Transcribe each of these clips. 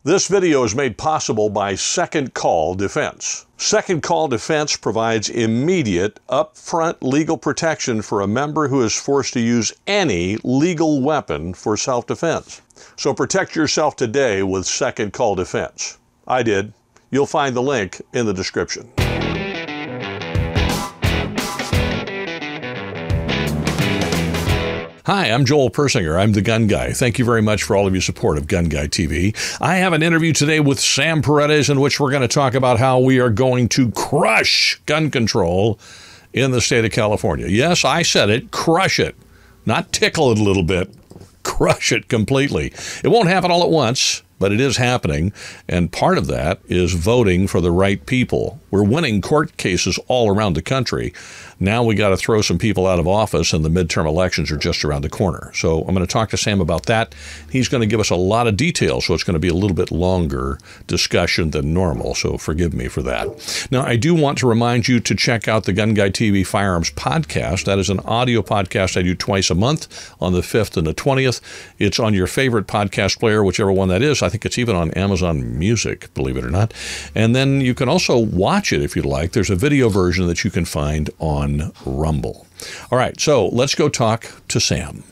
This video is made possible by Second Call Defense. Second Call Defense provides immediate, upfront legal protection for a member who is forced to use any legal weapon for self-defense. So protect yourself today with Second Call Defense. I did. You'll find the link in the description. Hi, I'm Joel Persinger. I'm the Gun Guy. Thank you very much for all of your support of GunGuyTV. I have an interview today with Sam Paredes in which we're going to talk about how we are going to crush gun control in the state of California. Yes, I said it, crush it. Not tickle it a little bit, crush it completely. It won't happen all at once, but it is happening, and part of that is voting for the right people. We're winning court cases all around the country. Now we got to throw some people out of office, and the midterm elections are just around the corner. So I'm going to talk to Sam about that. He's going to give us a lot of details, so it's going to be a little bit longer discussion than normal, so forgive me for that. Now, I do want to remind you to check out the GunGuyTV Firearms podcast. That is an audio podcast I do twice a month on the 5th and the 20th. It's on your favorite podcast player, whichever one that is. I think it's even on Amazon Music, believe it or not. And then you can also watch it if you'd like. There's a video version that you can find on Rumble. All right, so let's go talk to Sam.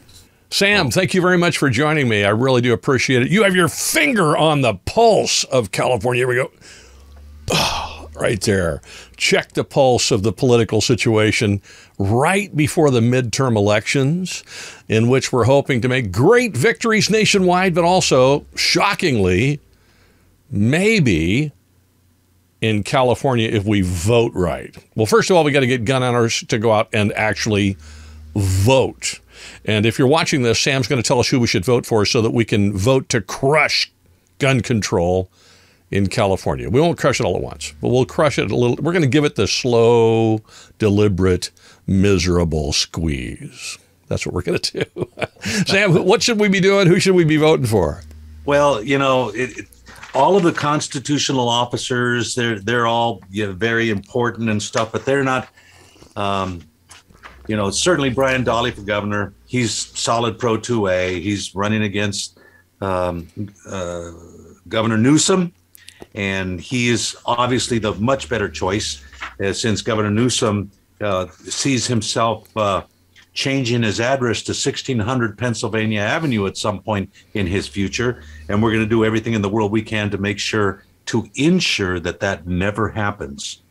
Sam, thank you very much for joining me. I really do appreciate it. You have your finger on the pulse of California. Here we go. Oh, right there. Check the pulse of the political situation right before the midterm elections, in which we're hoping to make great victories nationwide, but also, shockingly, maybe in California if we vote right. Well, first of all, we got to get gun owners to go out and actually vote. And if you're watching this, Sam's going to tell us who we should vote for so that we can vote to crush gun control in California. We won't crush it all at once, but we'll crush it a little. We're going to give it the slow, deliberate, miserable squeeze. That's what we're going to do. Sam, what should we be doing? Who should we be voting for? Well, you know, all of the constitutional officers, they're all very important and stuff, but they're not, certainly Brian Dahle for governor. He's solid pro 2A. He's running against Governor Newsom, and he is obviously the much better choice since Governor Newsom sees himself changing his address to 1600 Pennsylvania Avenue at some point in his future. And we're going to do everything in the world we can to make sure to ensure that that never happens.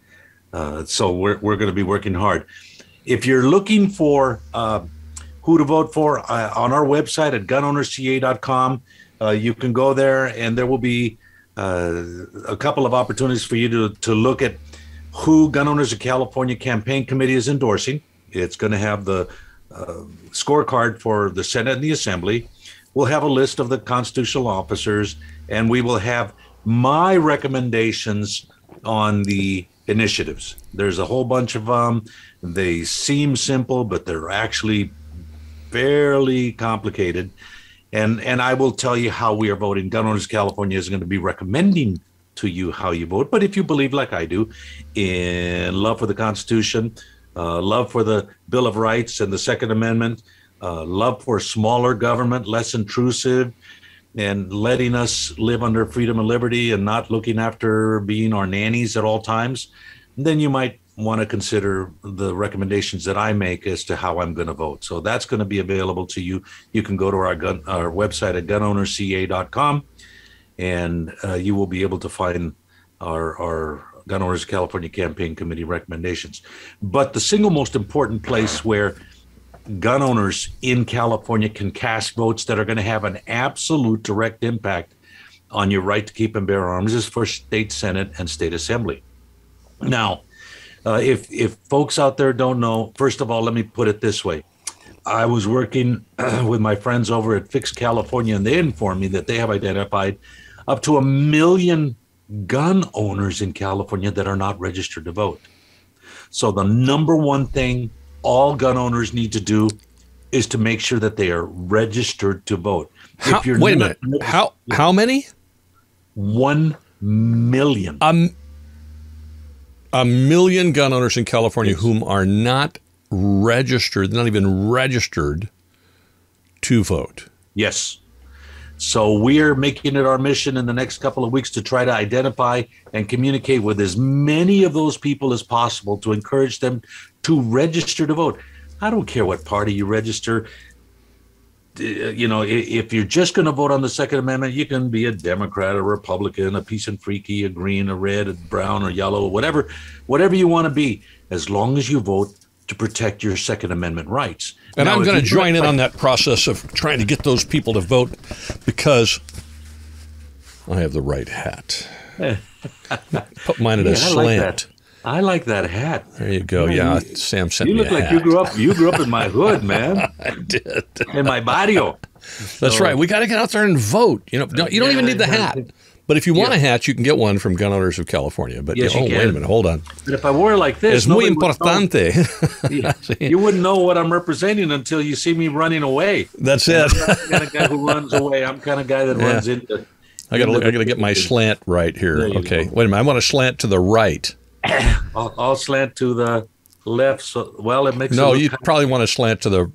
So we're going to be working hard. If you're looking for who to vote for, on our website at gunownersca.com, you can go there and there will be a couple of opportunities for you to look at who Gun Owners of California Campaign Committee is endorsing. It's going to have the scorecard for the Senate and the Assembly. We'll have a list of the constitutional officers, and we will have my recommendations on the initiatives. There's a whole bunch of them. They seem simple, but they're actually fairly complicated. And I will tell you how we are voting. Gun Owners of California is going to be recommending to you how you vote. But if you believe, like I do, in love for the Constitution, love for the Bill of Rights and the Second Amendment, love for smaller government, less intrusive, and letting us live under freedom and liberty and not looking after being our nannies at all times, then you might want to consider the recommendations that I make as to how I'm going to vote. So that's going to be available to you. You can go to our website at gunownersca.com, and you will be able to find our Gun Owners of California Campaign Committee recommendations. But the single most important place where gun owners in California can cast votes that are going to have an absolute direct impact on your right to keep and bear arms is for state Senate and state Assembly. Now, if folks out there don't know, first of all, let me put it this way. I was working with my friends over at Fix California, and they informed me that they have identified up to 1 million gun owners in California that are not registered to vote. So the number one thing all gun owners need to do is to make sure that they are registered to vote. Wait a minute. How many? 1 million. 1 million gun owners in California whom are not registered, not even registered to vote. Yes. So we're making it our mission in the next couple of weeks to try to identify and communicate with as many of those people as possible to encourage them to register to vote. I don't care what party you register. You know, if you're just going to vote on the Second Amendment, you can be a Democrat, a Republican, a peace and freaky, a green, a red, a brown, or yellow, whatever you want to be, as long as you vote to protect your Second Amendment rights. And now, I'm going to join in on that process of trying to get those people to vote because I have the right hat. Put mine at a slant. I like that hat. There you go. Yeah, Sam sent me a hat. You look like you grew up in my hood, man. I did. In my barrio. That's right. We got to get out there and vote. You know, you don't even need the hat. But if you want a hat, you can get one from Gun Owners of California. But yes, wait a minute, hold on. But if I wore it like this, es muy importante. You wouldn't know what I'm representing until you see me running away. That's it. I'm not the kind of guy who runs away. I'm the kind of guy that runs into. I got to get my slant right here. Okay, wait a minute. I want to slant to the right. I'll slant to the left. So, well, it makes no. You probably want to slant to the.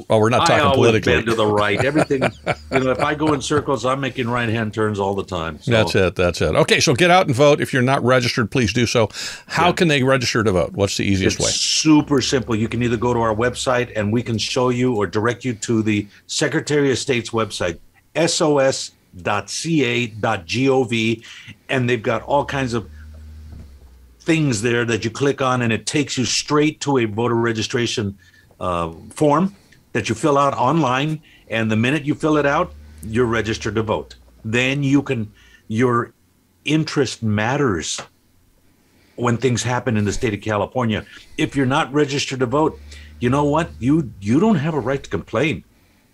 Oh, we're not talking politically. I always bend to the right. Everything, if I go in circles, I'm making right-hand turns all the time. So. That's it. Okay, so get out and vote. If you're not registered, please do so. How can they register to vote? What's the easiest way? Super simple. You can either go to our website and we can show you or direct you to the Secretary of State's website, sos.ca.gov, and they've got all kinds of things there that you click on, and it takes you straight to a voter registration form that you fill out online, and the minute you fill it out, you're registered to vote. Then your interest matters when things happen in the state of California. If you're not registered to vote, you know what? You don't have a right to complain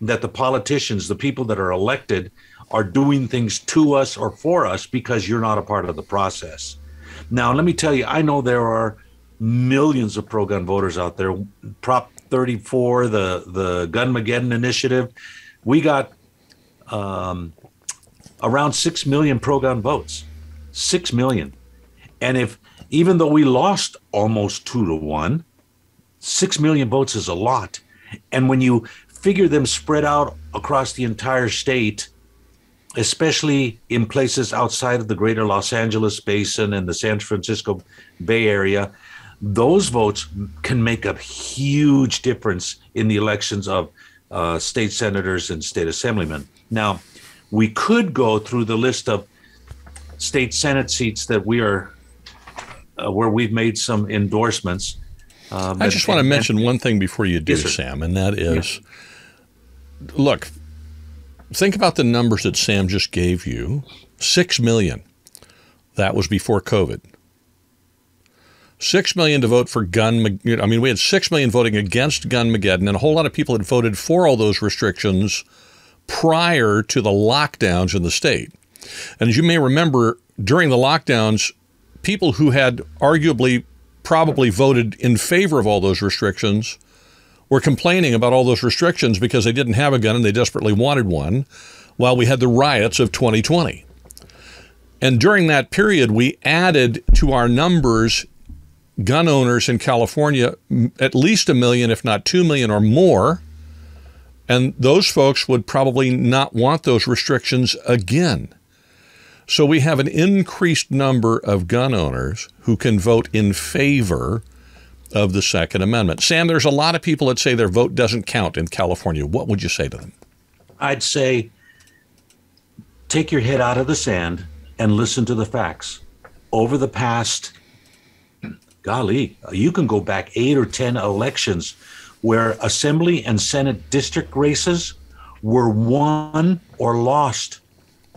that the politicians, the people that are elected, are doing things to us or for us because you're not a part of the process. Now, let me tell you, I know there are millions of pro-gun voters out there. Prop 34, the Gunmageddon initiative, we got around 6 million pro-gun votes. 6 million. And even though we lost almost 2-1, 6 million votes is a lot. And when you figure them spread out across the entire state, especially in places outside of the greater Los Angeles basin and the San Francisco Bay Area, those votes can make a huge difference in the elections of state senators and state assemblymen. Now, we could go through the list of state Senate seats that we are, where we've made some endorsements. I just want to mention one thing before you do, Sam, and that is, look, think about the numbers that Sam just gave you. 6 million. That was before COVID. 6 million to vote for I mean, we had 6 million voting against Gunmageddon, and a whole lot of people had voted for all those restrictions prior to the lockdowns in the state. And as you may remember, during the lockdowns, people who had arguably probably voted in favor of all those restrictions were complaining about all those restrictions because they didn't have a gun and they desperately wanted one, while we had the riots of 2020. And during that period, we added to our numbers gun owners in California, at least 1 million, if not 2 million or more. And those folks would probably not want those restrictions again. So we have an increased number of gun owners who can vote in favor of the Second Amendment. Sam, there's a lot of people that say their vote doesn't count in California. What would you say to them? I'd say take your head out of the sand and listen to the facts. Over the past, golly, you can go back 8 or 10 elections where Assembly and Senate district races were won or lost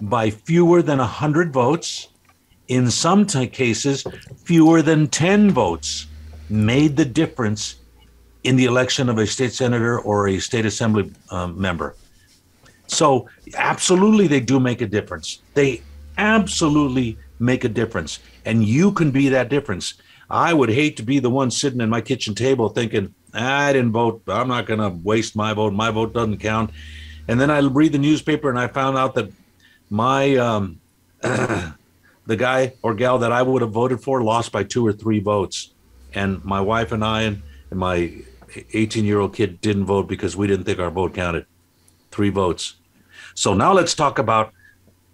by fewer than 100 votes. In some cases, fewer than 10 votes made the difference in the election of a state senator or a state assembly member. So absolutely, they do make a difference. They absolutely make a difference. And you can be that difference. I would hate to be the one sitting at my kitchen table thinking, I didn't vote. I'm not going to waste my vote. My vote doesn't count. And then I read the newspaper and I found out that my the guy or gal that I would have voted for lost by 2 or 3 votes. And my wife and I and my 18-year-old kid didn't vote because we didn't think our vote counted. 3 votes. So now let's talk about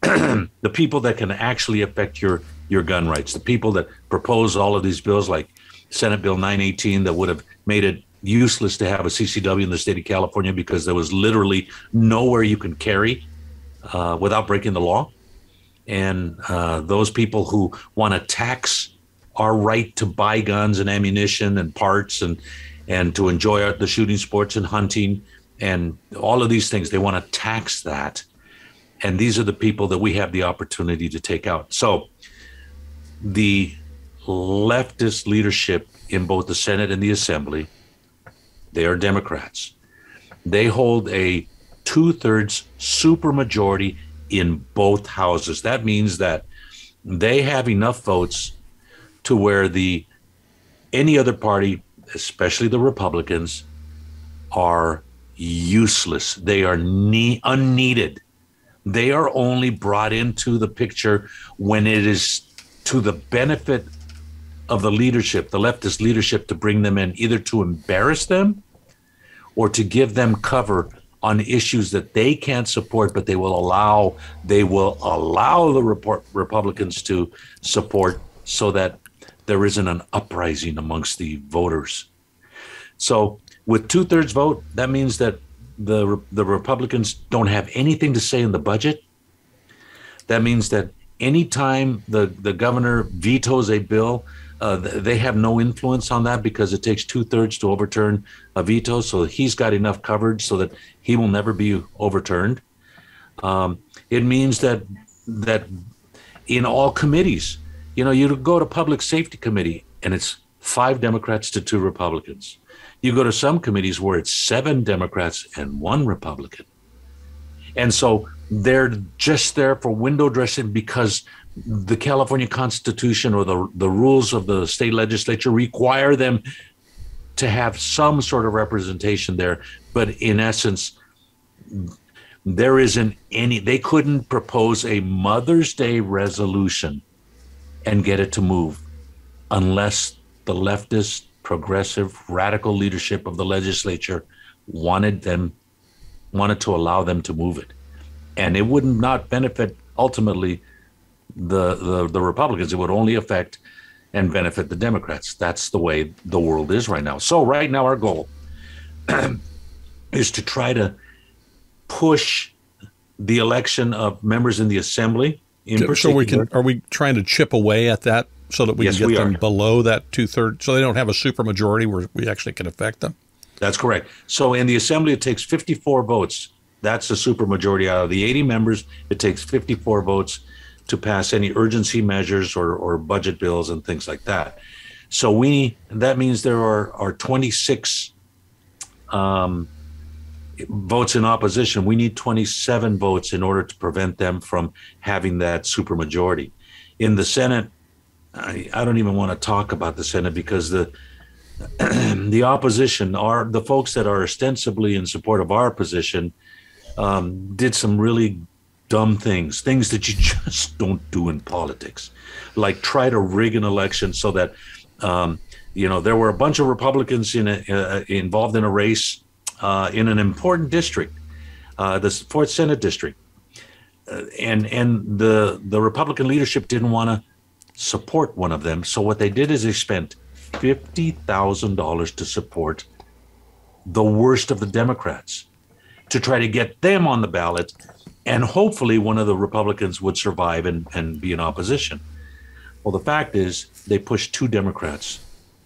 the people that can actually affect your gun rights, the people that propose all of these bills like Senate Bill 918 that would have made it useless to have a CCW in the state of California because there was literally nowhere you can carry without breaking the law. And those people who want to tax our right to buy guns and ammunition and parts and to enjoy the shooting sports and hunting and all of these things, they want to tax that. And these are the people that we have the opportunity to take out. So the leftist leadership in both the Senate and the Assembly, they are Democrats. They hold a 2/3 supermajority in both houses. That means that they have enough votes to where any other party, especially the Republicans, are useless. They are unneeded. They are only brought into the picture when it is to the benefit of the leadership, the leftist leadership, to bring them in, either to embarrass them or to give them cover on issues that they can't support, but they will allow the Republicans to support so that there isn't an uprising amongst the voters. So with 2/3 vote, that means that the Republicans don't have anything to say in the budget. That means that anytime the governor vetoes a bill, they have no influence on that because it takes 2/3 to overturn a veto. So he's got enough coverage so that he will never be overturned. It means that in all committees, you go to Public Safety Committee and it's 5 Democrats to 2 Republicans. You go to some committees where it's 7 Democrats and 1 Republican. And so they're just there for window dressing because the California Constitution or the rules of the state legislature require them to have some sort of representation there. But in essence, there isn't any. They couldn't propose a Mother's Day resolution and get it to move unless the leftist, progressive, radical leadership of the legislature wanted to allow them to move it. And it would not benefit ultimately the Republicans. It would only affect and benefit the Democrats. That's the way the world is right now. So right now our goal is to try to push the election of members in the Assembly. So are we trying to chip away at that so that we can get them below that 2/3, so they don't have a supermajority where we actually can affect them? That's correct. So in the Assembly, it takes 54 votes. That's a supermajority. Out of the 80 members, it takes 54 votes to pass any urgency measures or budget bills and things like that. So that means there are 26 votes in opposition. We need 27 votes in order to prevent them from having that supermajority. In the Senate, I don't even want to talk about the Senate because the opposition, the folks that are ostensibly in support of our position, did some really dumb things that you just don't do in politics, like try to rig an election so that there were a bunch of Republicans involved in a race in an important district, the 4th Senate district, and the Republican leadership didn't want to support one of them. So what they did is they spent $50,000 to support the worst of the Democrats to try to get them on the ballot, and hopefully one of the Republicans would survive and be in opposition. Well, the fact is they pushed 2 Democrats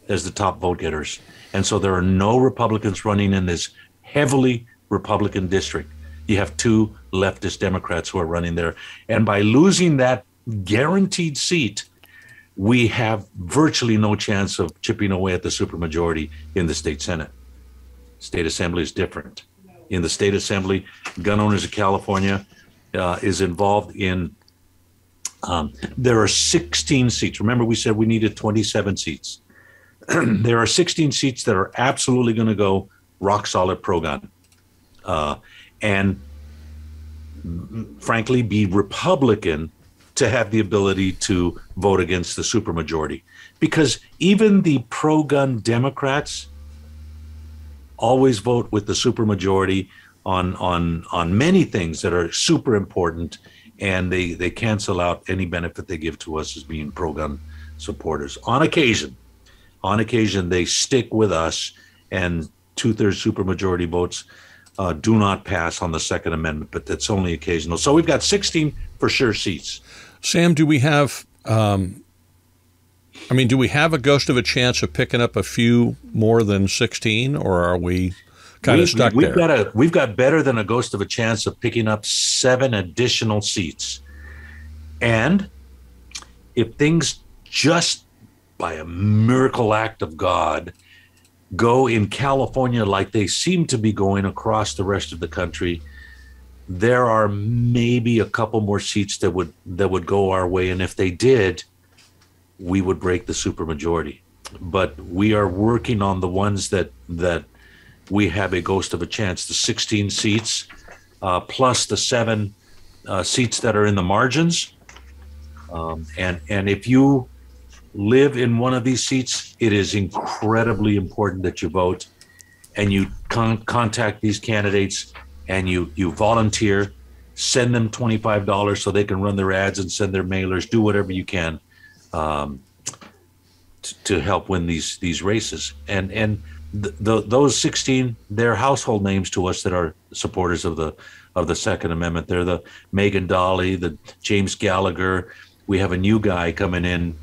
as the top vote getters. And so there are no Republicans running in this heavily Republican district. You have 2 leftist Democrats who are running there. And by losing that guaranteed seat, we have virtually no chance of chipping away at the supermajority in the state Senate. State Assembly is different. In the state Assembly, Gun Owners of California is involved in, there are 16 seats. Remember, we said we needed 27 seats. There are 16 seats that are absolutely going to go rock solid pro-gun. And frankly, be Republican to have the ability to vote against the supermajority. Because even the pro-gun Democrats always vote with the supermajority on many things that are super important, and they cancel out any benefit they give to us as being pro-gun supporters. On occasion, they stick with us, and 2/3 supermajority votes do not pass on the Second Amendment, but that's only occasional. So we've got 16 for sure seats. Sam, do we have do we have a ghost of a chance of picking up a few more than 16, or are we kind of stuck there? We've got better than a ghost of a chance of picking up 7 additional seats. And if things just by a miracle act of God go in California like they seem to be going across the rest of the country, there are maybe a couple more seats that would go our way. And if they did, we would break the supermajority. But we are working on the ones that we have a ghost of a chance, the 16 seats, plus the 7 seats that are in the margins. And if you live in one of these seats, it is incredibly important that you vote, and you contact these candidates, and you volunteer, send them $25 so they can run their ads and send their mailers, do whatever you can to help win these races. And those 16, they're household names to us that are supporters of the Second Amendment. They're the Megan Dolly, the James Gallagher. We have a new guy coming in,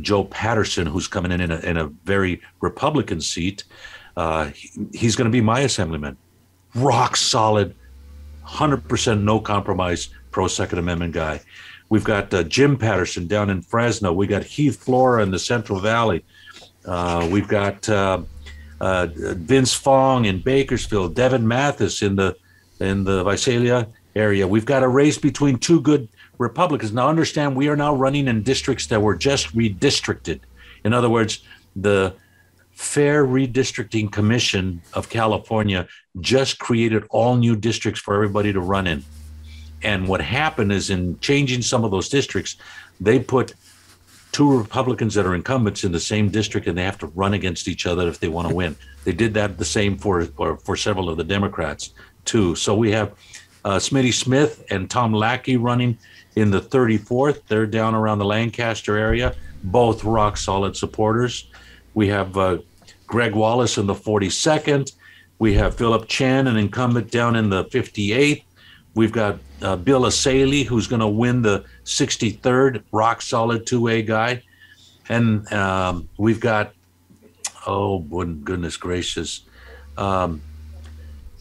Joe Patterson, who's coming in a very Republican seat. He's going to be my assemblyman. Rock solid, 100% no compromise, pro-Second Amendment guy. We've got Jim Patterson down in Fresno. We got Heath Flora in the Central Valley. We've got Vince Fong in Bakersfield, Devin Mathis in the Visalia area. We've got a race between 2 good Republicans. Now understand, we are now running in districts that were just redistricted. In other words, the Fair Redistricting Commission of California just created all new districts for everybody to run in. And what happened is, in changing some of those districts, they put 2 Republicans that are incumbents in the same district, and they have to run against each other if they want to win. They did that the same for several of the Democrats too. So we have Smitty Smith and Tom Lackey running in the 34th. They're down around the Lancaster area, both rock solid supporters. We have Greg Wallace in the 42nd. We have Philip Chen, an incumbent, down in the 58th. We've got Bill Asaley, who's going to win the 63rd, rock solid 2A guy. And we've got, oh, goodness gracious,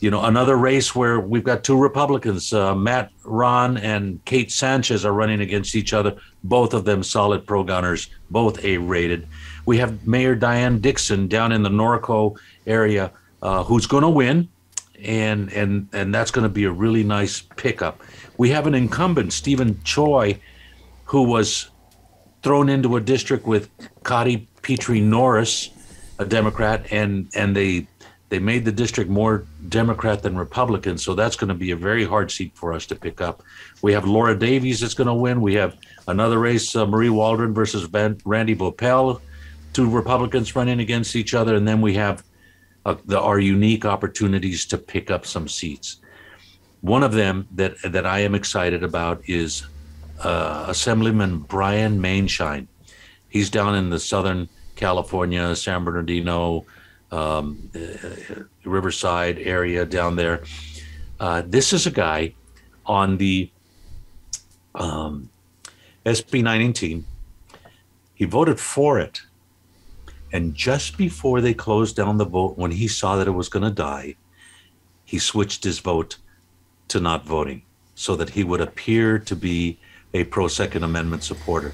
another race where we've got 2 Republicans, Matt Ron and Kate Sanchez, are running against each other. Both of them solid pro-gunners, both A-rated. We have Mayor Diane Dixon down in the Norco area, who's going to win, and that's going to be a really nice pickup. We have an incumbent, Stephen Choi, who was thrown into a district with Cotty Petrie Norris, a Democrat, and they made the district more Democrat than Republican, so that's going to be a very hard seat for us to pick up. We have Laura Davies that's going to win. We have another race, Marie Waldron versus Randy Bopel, 2 Republicans running against each other, and then we have our unique opportunities to pick up some seats. One of them that I am excited about is Assemblyman Brian Mainshine. He's down in the Southern California, San Bernardino, Riverside area down there. This is a guy on the SB 918. He voted for it. And just before they closed down the vote, when he saw that it was going to die, he switched his vote to not voting so that he would appear to be a pro-Second Amendment supporter.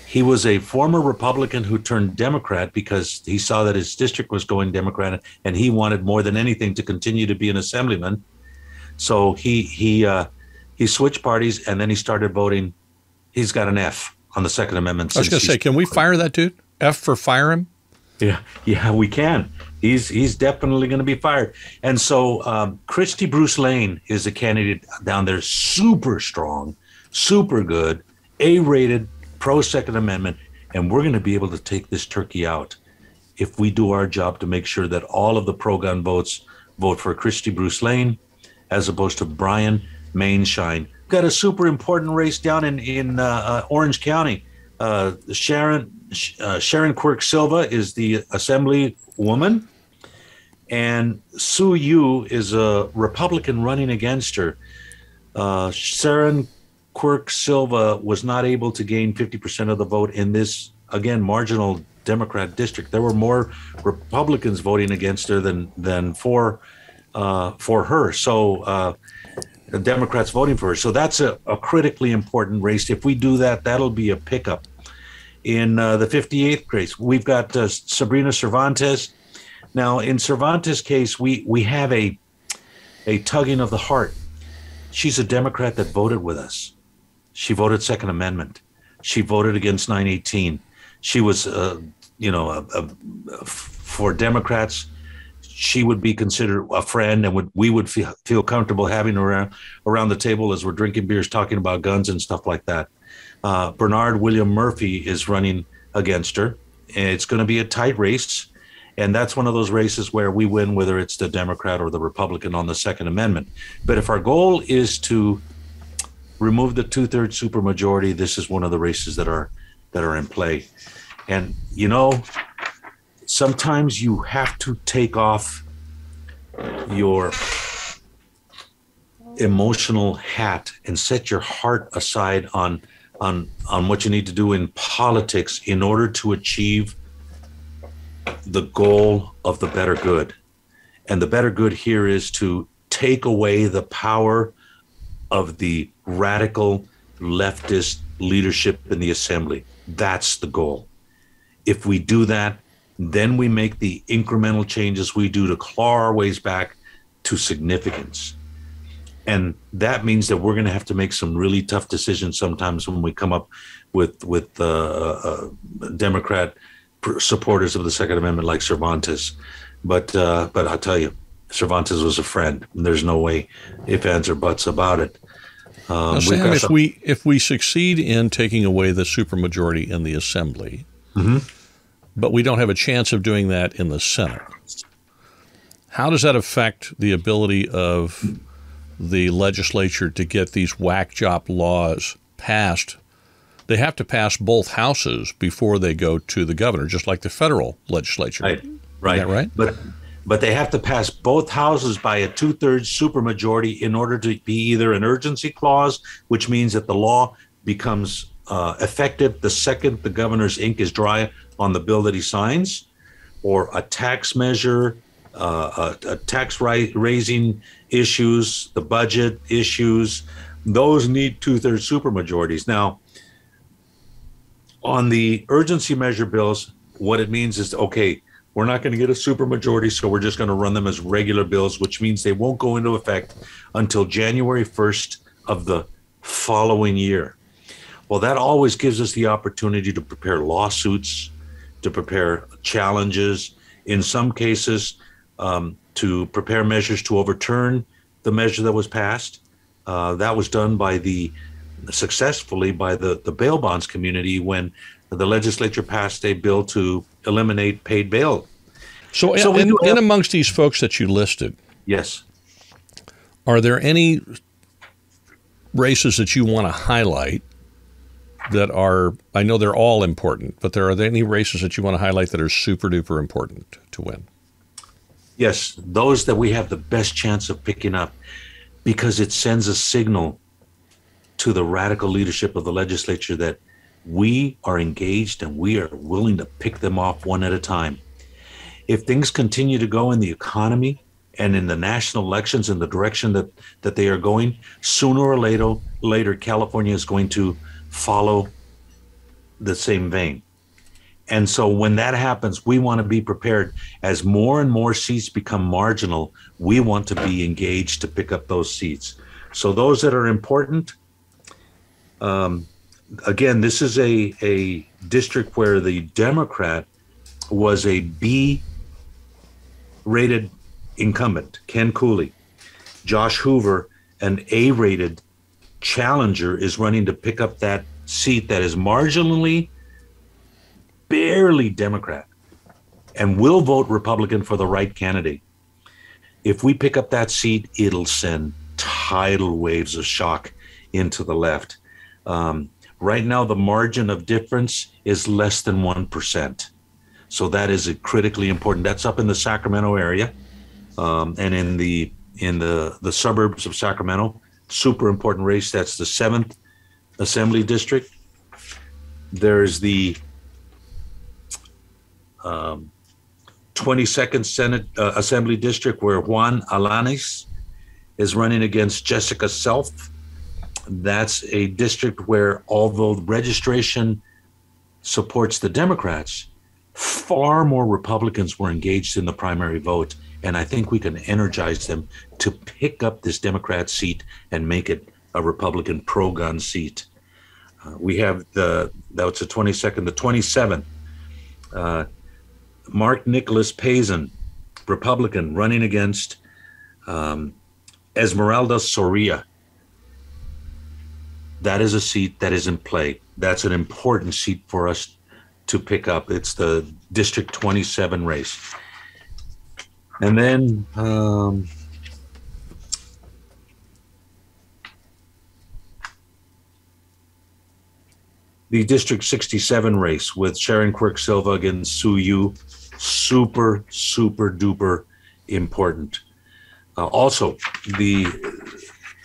He was a former Republican who turned Democrat because he saw that his district was going Democrat, and he wanted more than anything to continue to be an assemblyman. So he switched parties, and then he started voting. He's got an F on the Second Amendment. I was going to say, can we fire that dude? F for fire him? Yeah, we can. He's definitely going to be fired. And so Christy Bruce Lane is a candidate down there, super strong, super good, A-rated, pro-Second Amendment, and we're going to be able to take this turkey out if we do our job to make sure that all of the pro-gun votes vote for Christy Bruce Lane as opposed to Brian Mainshine. Got a super important race down in Orange County. Sharon Quirk Silva is the assembly woman, and Sue Yu is a Republican running against her. Sharon Quirk Silva was not able to gain 50% of the vote in this, again, marginal Democrat district. There were more Republicans voting against her than for her. So the Democrats voting for her. So that's a critically important race. If we do that, that'll be a pickup. In the 58th race, we've got Sabrina Cervantes. Now, in Cervantes' case, we have a tugging of the heart. She's a Democrat that voted with us. She voted Second Amendment. She voted against 918. She was, for Democrats, she would be considered a friend, and we would feel comfortable having her around the table as we're drinking beers, talking about guns and stuff like that. Bernard William Murphy is running against her. It's going to be a tight race, and that's one of those races where we win, whether it's the Democrat or the Republican on the Second Amendment. But if our goal is to remove the 2/3 supermajority, this is one of the races that are in play. And sometimes you have to take off your emotional hat and set your heart aside on what you need to do in politics in order to achieve the goal of the better good. And the better good here is to take away the power of the radical leftist leadership in the assembly. That's the goal. If we do that, then we make the incremental changes we do to claw our ways back to significance. And that means that we're going to have to make some really tough decisions sometimes when we come up with Democrat supporters of the Second Amendment like Cervantes. But I'll tell you, Cervantes was a friend. And there's no way ifs, ands, or buts about it. Now, Sam, if we succeed in taking away the supermajority in the assembly, but we don't have a chance of doing that in the Senate, how does that affect the ability of the legislature to get these whack job laws passed? They have to pass both houses before they go to the governor, just like the federal legislature. Right. Is that right? But they have to pass both houses by a 2/3 supermajority in order to be either an urgency clause, which means that the law becomes effective the second the governor's ink is dry on the bill that he signs, or a tax measure, a tax raising issues, the budget issues. Those need 2/3 supermajorities. Now, on the urgency measure bills, what it means is, okay, we're not going to get a supermajority, so we're just going to run them as regular bills, which means they won't go into effect until January 1st of the following year. Well, that always gives us the opportunity to prepare lawsuits, to prepare challenges, in some cases, to prepare measures to overturn the measure that was passed. That was done successfully by the bail bonds community when the legislature passed a bill to eliminate paid bail. So in amongst these folks that you listed, yes, are there any races that you want to highlight that are, I know they're all important, but are there any races that you want to highlight that are super duper important to win? Yes, those that we have the best chance of picking up, because it sends a signal to the radical leadership of the legislature that we are engaged and we are willing to pick them off one at a time. If things continue to go in the economy and in the national elections in the direction that they are going, sooner or later California is going to follow the same vein. And so when that happens, we want to be prepared. As more and more seats become marginal, we want to be engaged to pick up those seats. So those that are important, again, this is a district where the Democrat was a B-rated incumbent, Ken Cooley. Josh Hoover, an A-rated challenger, is running to pick up that seat that is marginally, barely Democrat, and will vote Republican for the right candidate. If we pick up that seat, it'll send tidal waves of shock into the left. Right now, the margin of difference is less than 1%. So that is critically important. That's up in the Sacramento area, and in the suburbs of Sacramento. Super important race. That's the 7th Assembly District. There's the 22nd Senate Assembly District, where Juan Alanis is running against Jessica Self. That's a district where, although registration supports the Democrats, far more Republicans were engaged in the primary vote. And I think we can energize them to pick up this Democrat seat and make it a Republican pro-gun seat. We have that's the 22nd, the 27th. Mark Nicholas Pazin, Republican, running against Esmeralda Soria. That is a seat that is in play. That's an important seat for us to pick up. It's the District 27 race. And then the District 67 race with Sharon Quirk Silva against Sue Yu. Super, super duper important. Also, the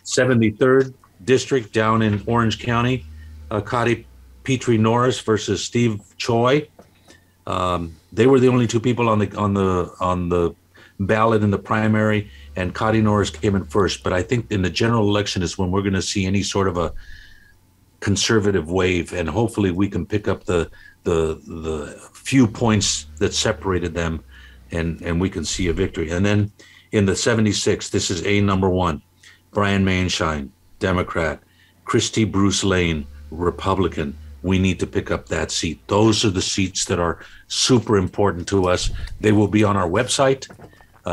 73rd District down in Orange County, Cotty Petrie Norris versus Steve Choi. They were the only two people on the ballot in the primary, and Cotty Norris came in first. But I think in the general election is when we're going to see any sort of a conservative wave, and hopefully we can pick up the few points that separated them, and we can see a victory. And then in the 76th, this is number 1, Brian Mainshine, Democrat, Christy Bruce Lane, Republican. We need to pick up that seat. Those are the seats that are super important to us. They will be on our website.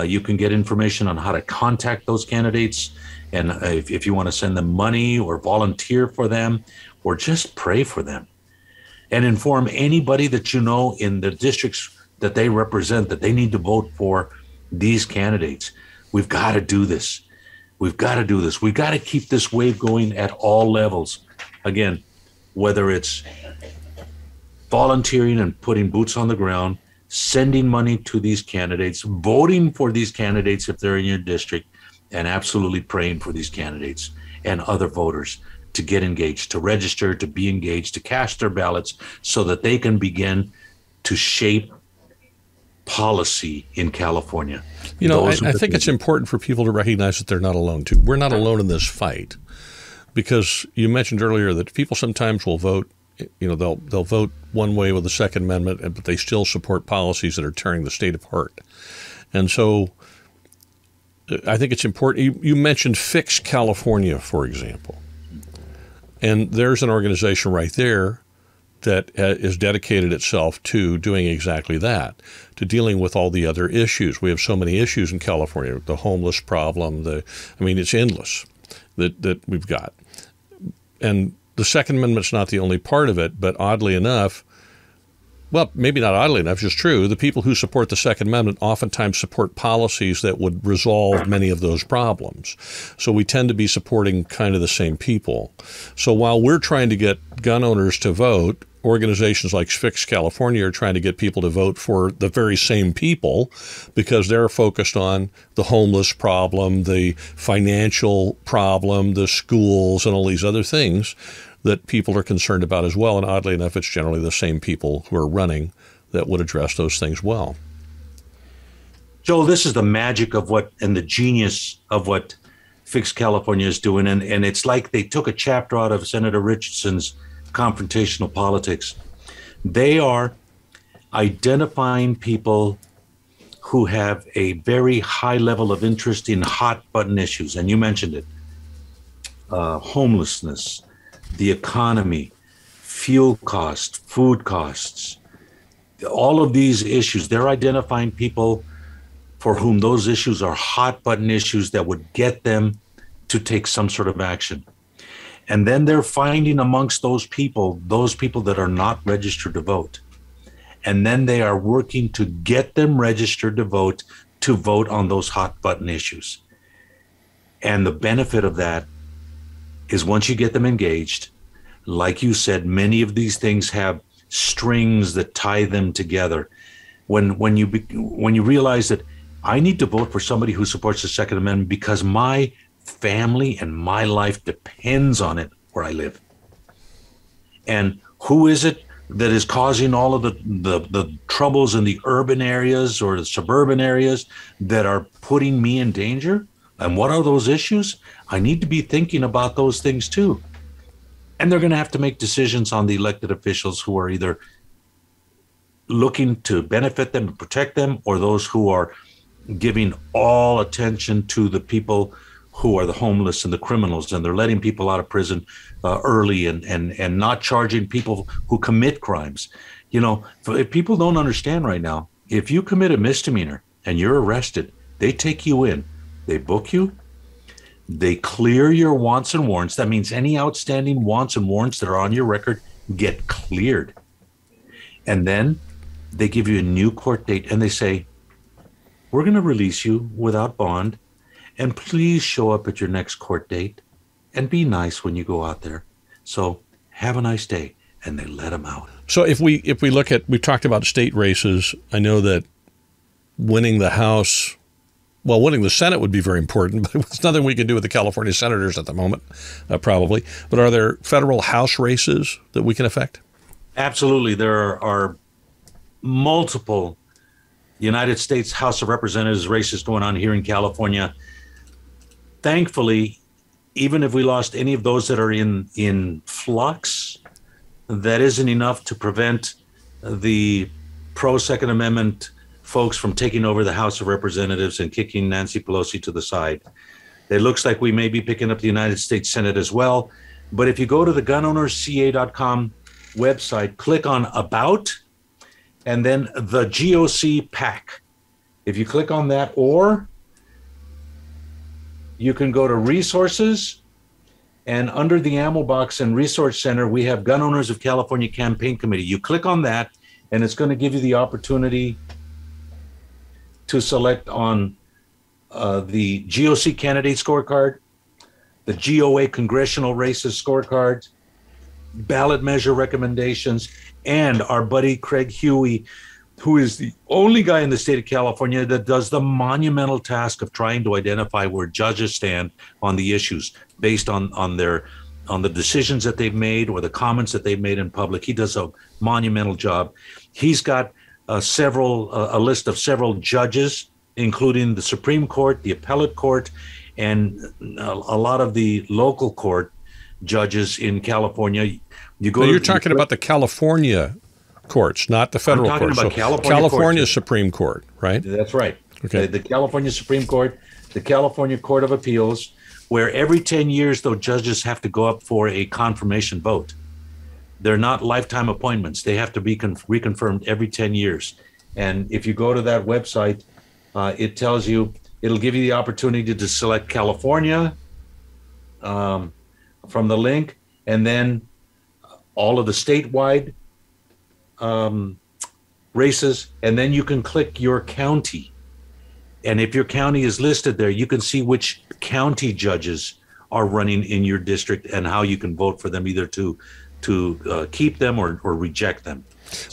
You can get information on how to contact those candidates, and if you want to send them money or volunteer for them or just pray for them, and inform anybody that you know in the districts that they represent that they need to vote for these candidates. We've got to do this. We've got to do this. We've got to keep this wave going at all levels. Again, whether it's volunteering and putting boots on the ground, sending money to these candidates, voting for these candidates if they're in your district, and absolutely praying for these candidates and other voters to get engaged, to register, to be engaged, to cast their ballots so that they can begin to shape policy in California. You know, I think it's important for people to recognize that they're not alone too. We're not alone in this fight, because you mentioned earlier that people sometimes will vote, you know, they'll vote one way with the Second Amendment, but they still support policies that are tearing the state apart. And so I think it's important. You mentioned Fix California, for example. And there's an organization right there that is dedicated itself to doing exactly that, to dealing with all the other issues. We have so many issues in California, the homeless problem, it's endless that we've got. And the Second Amendment's not the only part of it, but oddly enough, well, maybe not oddly enough, it's just true, the people who support the Second Amendment oftentimes support policies that would resolve many of those problems. So we tend to be supporting kind of the same people. So while we're trying to get gun owners to vote, organizations like Fix California are trying to get people to vote for the very same people, because they're focused on the homeless problem, the financial problem, the schools, and all these other things that people are concerned about as well. And oddly enough, it's generally the same people who are running that would address those things well. Joel, this is the magic of and the genius of what Fix California is doing. And it's like they took a chapter out of Senator Richardson's confrontational politics. They are identifying people who have a very high level of interest in hot button issues. And you mentioned it, homelessness, the economy, fuel costs, food costs, all of these issues. They're identifying people for whom those issues are hot button issues that would get them to take some sort of action. And then they're finding amongst those people that are not registered to vote. And then they are working to get them registered to vote to vote on those hot button issues. And the benefit of that is once you get them engaged, like you said, many of these things have strings that tie them together. When you realize that I need to vote for somebody who supports the Second Amendment because my family and my life depends on it where I live. And who is it that is causing all of the troubles in the urban areas or the suburban areas that are putting me in danger? And what are those issues? I need to be thinking about those things too. And they're going to have to make decisions on the elected officials who are either looking to benefit them and protect them, or those who are giving all attention to the people who are the homeless and the criminals, and they're letting people out of prison early and not charging people who commit crimes. You know, if people don't understand right now, if you commit a misdemeanor and you're arrested, they take you in, they book you, they clear your wants and warrants. That means any outstanding wants and warrants that are on your record get cleared. And then they give you a new court date and they say, we're going to release you without bond, and please show up at your next court date and be nice when you go out there. So have a nice day. And they let them out. So if we look at, we talked about state races. I know that winning the House, well, winning the Senate would be very important, but it's nothing we can do with the California senators at the moment, probably. But are there federal House races that we can affect? Absolutely. There are multiple United States House of Representatives races going on here in California. Thankfully, even if we lost any of those that are in flux, that isn't enough to prevent the pro-Second Amendment folks from taking over the House of Representatives and kicking Nancy Pelosi to the side. It looks like we may be picking up the United States Senate as well. But if you go to the gunownersca.com website, click on About, and then the GOC PAC. If you click on that, or you can go to Resources, and under the ammo box and Resource Center, we have Gun Owners of California Campaign Committee. You click on that, and it's going to give you the opportunity to select on the GOC candidate scorecard, the GOA congressional races scorecard, ballot measure recommendations, and our buddy Craig Huey, who is the only guy in the state of California that does the monumental task of trying to identify where judges stand on the issues based on the decisions that they've made or the comments that they've made in public. He does a monumental job. He's got a list of several judges, including the Supreme Court, the Appellate Court, and a lot of the local court judges in California. You're talking about the California courts, not the federal courts. I'm talking about California Supreme Court, right? That's right. Okay. The California Supreme Court, the California Court of Appeals, where every 10 years, though, judges have to go up for a confirmation vote. They're not lifetime appointments. They have to be reconfirmed every 10 years. And if you go to that website, it tells you, it'll give you the opportunity to select California from the link, and then all of the statewide races, and then you can click your county. And if your county is listed there, you can see which county judges are running in your district and how you can vote for them, either to keep them or reject them.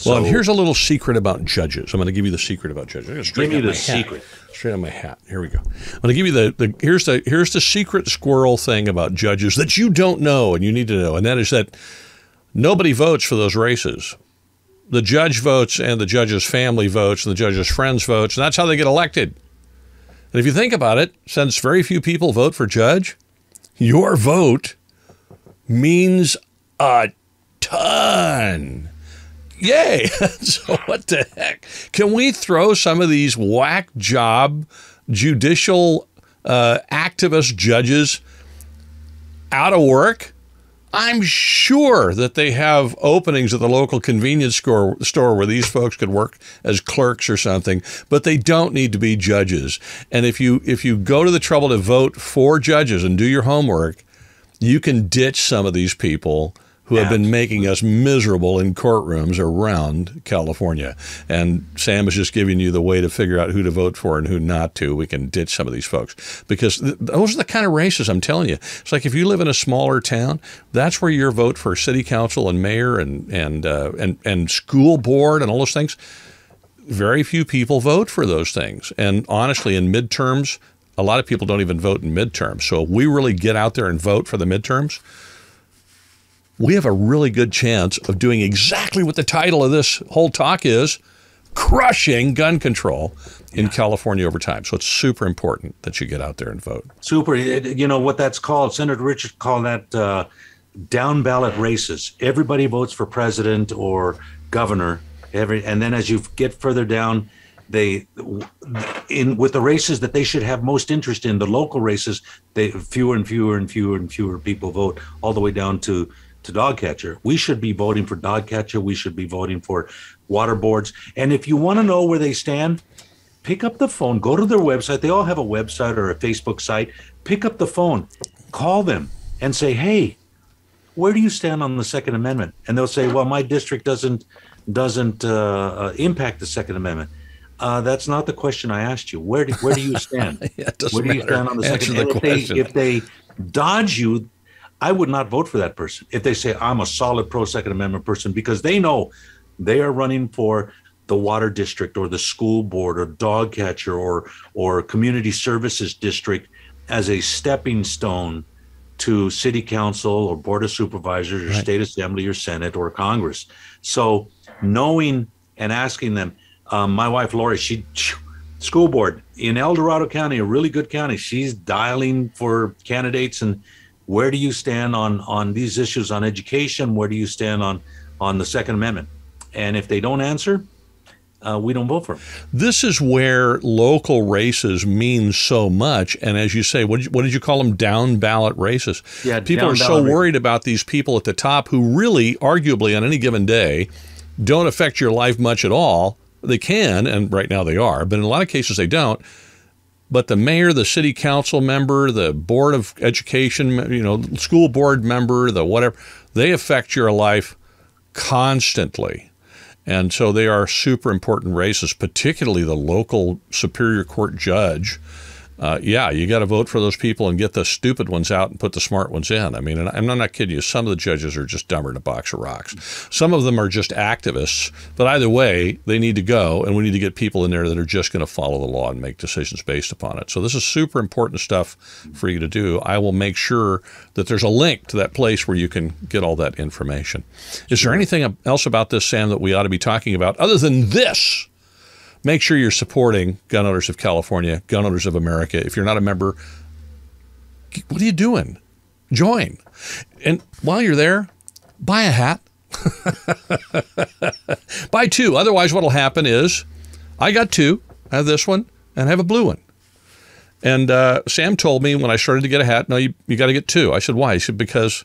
Well, and here's a little secret about judges. I'm going to give you the secret about judges. Give me the secret. Straight on my hat. Here we go. I'm going to give you here's the secret squirrel thing about judges that you don't know and you need to know, and that is that nobody votes for those races. The judge votes, and the judge's family votes, and the judge's friends votes, and that's how they get elected. And if you think about it, since very few people vote for judge, your vote means a ton. Yay! So what the heck? Can we throw some of these whack job judicial activist judges out of work? I'm sure that they have openings at the local convenience store where these folks could work as clerks or something, but they don't need to be judges. And if you go to the trouble to vote for judges and do your homework, you can ditch some of these people who have been making us miserable in courtrooms around California. And Sam is just giving you the way to figure out who to vote for and who not to. We can ditch some of these folks because those are the kind of races I'm telling you. It's like if you live in a smaller town, that's where your vote for city council and mayor and school board and all those things. Very few people vote for those things. And honestly, in midterms, a lot of people don't even vote in midterms. So if we really get out there and vote for the midterms, we have a really good chance of doing exactly what the title of this whole talk is, crushing gun control in California over time. So it's super important that you get out there and vote. Super. You know what that's called? Senator Richard called that down ballot races. Everybody votes for president or governor. And then as you get further down, with the races that they should have most interest in, the local races, fewer and fewer and fewer and fewer people vote, all the way down to dog catcher. We should be voting for dog catcher. We should be voting for water boards. And if you want to know where they stand, pick up the phone, go to their website. They all have a website or a Facebook site. Pick up the phone, call them and say, hey, where do you stand on the Second Amendment? And they'll say, well, my district doesn't impact the Second Amendment. That's not the question I asked you. Where do you stand? Where do you stand on the Second Amendment? If they dodge you, I would not vote for that person. If they say I'm a solid pro Second Amendment person, because they know they are running for the water district or the school board or dog catcher or community services district as a stepping stone to city council or board of supervisors or state assembly or Senate or Congress. So knowing and asking them, my wife, Lori, she school board in El Dorado County, a really good county. She's dialing for candidates. And where do you stand on these issues on education? Where do you stand on the Second Amendment? And if they don't answer, we don't vote for them. This is where local races mean so much. And as you say, what did you call them? Down ballot races. Yeah, people are so worried about these people at the top who really, arguably on any given day, don't affect your life much at all. They can, and right now they are, but in a lot of cases they don't. But the mayor, the city council member, the board of education, school board member, the whatever, they affect your life constantly. And so they are super important races, particularly the local Superior Court judge. You got to vote for those people and get the stupid ones out and put the smart ones in. I mean, and I'm not kidding you. Some of the judges are just dumber than a box of rocks. Some of them are just activists. But either way, they need to go, and we need to get people in there that are just going to follow the law and make decisions based upon it. So this is super important stuff for you to do. I will make sure that there's a link to that place where you can get all that information. Is there anything else about this, Sam, that we ought to be talking about other than this? Make sure you're supporting Gun Owners of California, Gun Owners of America. If you're not a member, what are you doing? Join. And while you're there, buy a hat. Buy two. Otherwise, what will happen is I got two. I have this one and I have a blue one. And Sam told me when I started to get a hat, no, you got to get two. I said, why? He said, because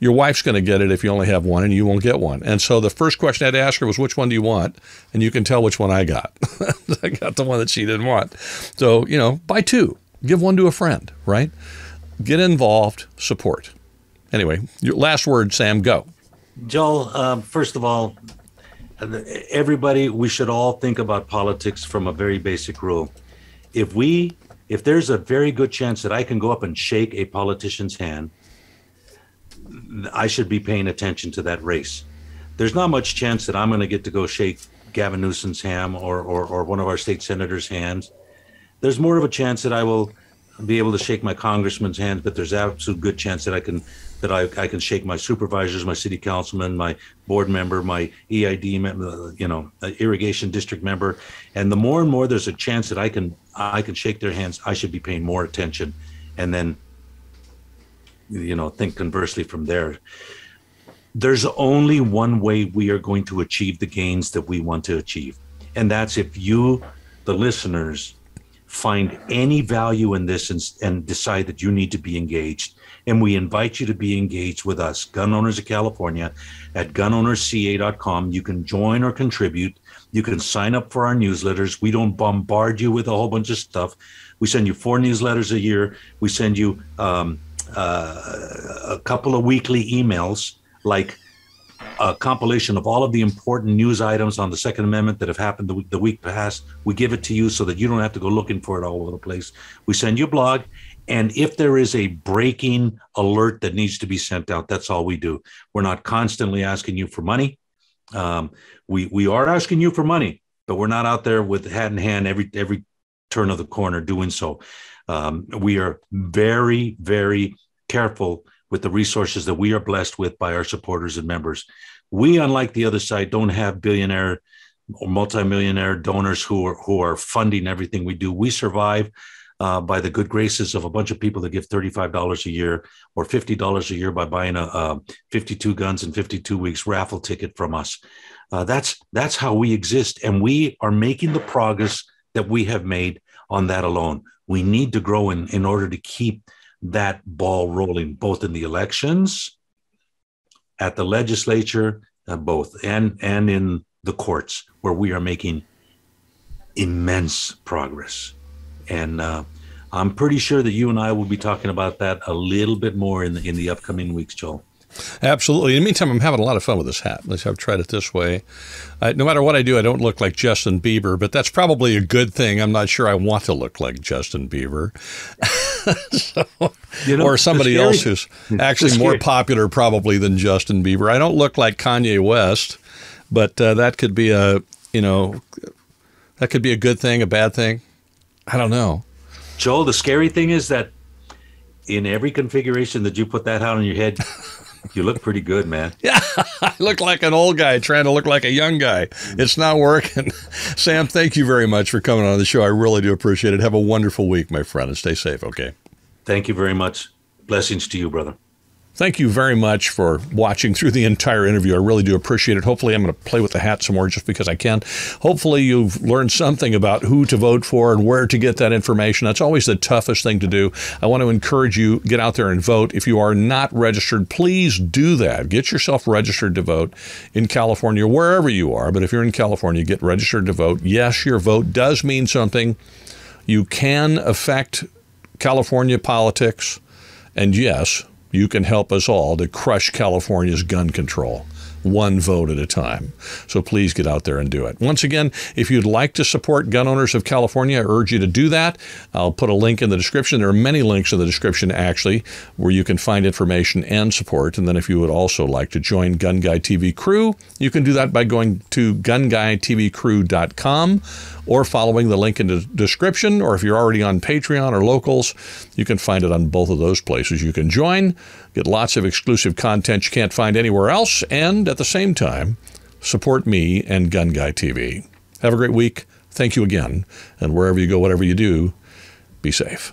your wife's going to get it if you only have one and you won't get one. And so the first question I had to ask her was, which one do you want? And you can tell which one I got. I got the one that she didn't want. So, buy two. Give one to a friend, right? Get involved, support. Anyway, your last word, Sam, go. Joel, first of all, everybody, we should all think about politics from a very basic rule. If there's a very good chance that I can go up and shake a politician's hand, I should be paying attention to that race. There's not much chance that I'm going to get to go shake Gavin Newsom's hand or one of our state senators' hands. There's more of a chance that I will be able to shake my congressman's hand, but there's absolute good chance that I can shake my supervisors, my city councilman, my board member, my EID member, irrigation district member. And the more and more there's a chance that I can shake their hands, I should be paying more attention, and then think conversely from there. There's only one way we are going to achieve the gains that we want to achieve. And that's if you, the listeners, find any value in this and decide that you need to be engaged. And we invite you to be engaged with us, Gun Owners of California, at gunownersca.com. You can join or contribute. You can sign up for our newsletters. We don't bombard you with a whole bunch of stuff. We send you 4 newsletters a year. We send you a couple of weekly emails like a compilation of all of the important news items on the Second Amendment that have happened the week past. We give it to you so that you don't have to go looking for it all over the place. We send you a blog, and if there is a breaking alert that needs to be sent out, that's all we do. We're not constantly asking you for money. We are asking you for money, but we're not out there with hat in hand every turn of the corner doing so. We are very, very careful with the resources that we are blessed with by our supporters and members. We, unlike the other side, don't have billionaire or multimillionaire donors who are funding everything we do. We survive by the good graces of a bunch of people that give $35 a year or $50 a year by buying a 52 guns in 52 weeks raffle ticket from us. That's how we exist, and we are making the progress that we have made on that alone. We need to grow in order to keep that ball rolling, both in the elections, at the legislature, both, and in the courts, where we are making immense progress. And I'm pretty sure that you and I will be talking about that a little bit more in the upcoming weeks, Joel. Absolutely. In the meantime, I'm having a lot of fun with this hat. Let's have tried it this way. No matter what I do, I don't look like Justin Bieber, but that's probably a good thing. I'm not sure I want to look like Justin Bieber. Or somebody else who's actually more popular probably than Justin Bieber. I don't look like Kanye West, but that could be that could be a good thing, a bad thing. I don't know. Joel, the scary thing is that in every configuration that you put that hat on your head, you look pretty good, man. Yeah, I look like an old guy trying to look like a young guy. It's not working. Sam, thank you very much for coming on the show. I really do appreciate it. Have a wonderful week, my friend, and stay safe, okay? Thank you very much. Blessings to you, brother. Thank you very much for watching through the entire interview. I really do appreciate it. Hopefully, I'm going to play with the hat some more just because I can. Hopefully, you've learned something about who to vote for and where to get that information. That's always the toughest thing to do. I want to encourage you, get out there and vote. If you are not registered, please do that. Get yourself registered to vote in California, wherever you are. But if you're in California, get registered to vote. Yes, your vote does mean something. You can affect California politics. And yes, you can help us all to crush California's gun control, one vote at a time. So please get out there and do it. Once again, if you'd like to support gun owners of California, I urge you to do that. I'll put a link in the description. There are many links in the description, actually, where you can find information and support. And then if you would also like to join GunGuyTV Crew, you can do that by going to GunGuyTVCrew.com or following the link in the description. Or if you're already on Patreon or Locals, you can find it on both of those places. You can join, get lots of exclusive content you can't find anywhere else, and at the same time, support me and GunGuyTV. Have a great week. Thank you again. And wherever you go, whatever you do, be safe.